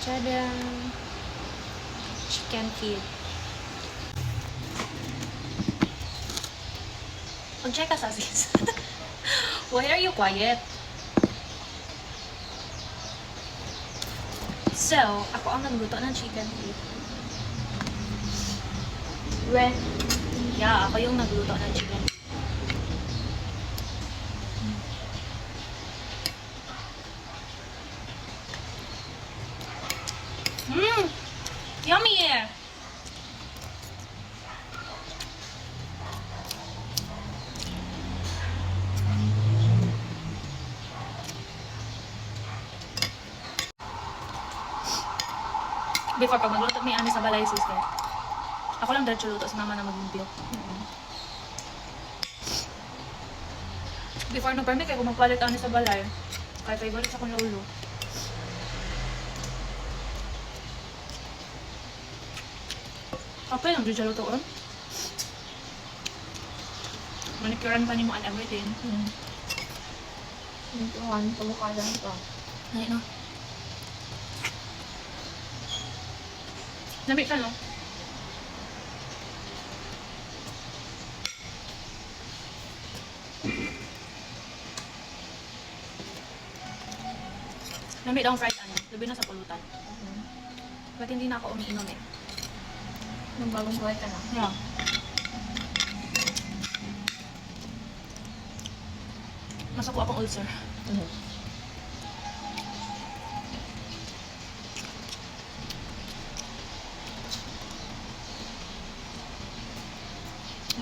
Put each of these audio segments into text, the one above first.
Tada! Chicken feet. Mag-check ka sa sis. Why are you quiet? So, ako ang nagluto ng chicken feet. When? Yeah, ako yung nagluto ng chicken feet. Mmm! Yummy! Before, pag magluto may ani sa balay, sister. Ako lang diretso luto, si mama na mag-video. Before, no permit kayo kung magpalit ani sa balay. Kaya favorite sa kong ulo. Okay lang, diretso lutoon. Manicurean pa ni mo and everything. Ito nga, tumukha lang ito. Ay, no. Nabi ka, no? Nabi daw fried ano, labi na sa pulutan. Ba't hindi na ako umiinom eh? Nung bagong buhay ka na. Yeah. Masako akong ulcer.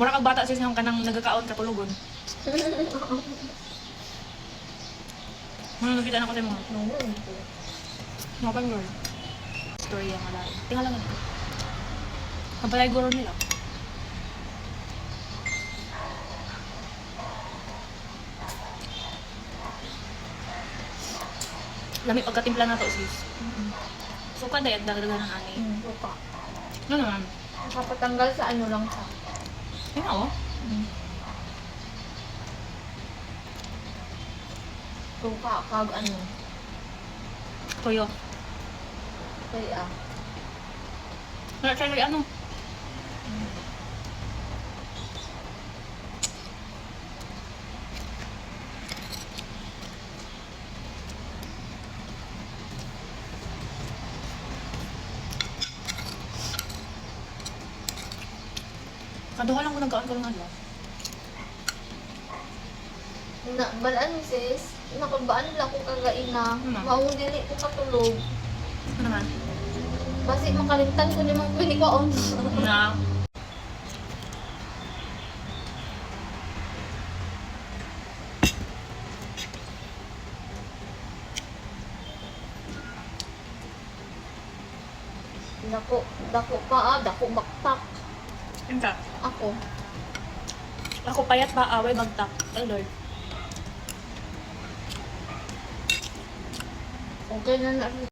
Mura kag bata sis nga kanang nagakaon katulugon. Nakita na ko sa mga. Mga pang girl. Story yung alay. Tingnan lang ito. Kabalay guro nila. Lami pagkatimpla na to sis. Suka dahil dagdagan ng ani. Suka. Ano naman? Nakapatanggal sa ano lang siya. Ayun ako. Suka, kag ano. Toyo. Kaya Nag-try ano? Kaduha lang ko nagkaon ko ng ano. na, balaan sis, nakabaan lang ko kagain na. Ano? Maong dili ko katulog. Ano naman? Kasi makalimtan ko ni mga pinikaon. Na. Dako pa dako baktak. Inka. Ako. Ako payat pa away bagtak. Ay Lord. Okay na na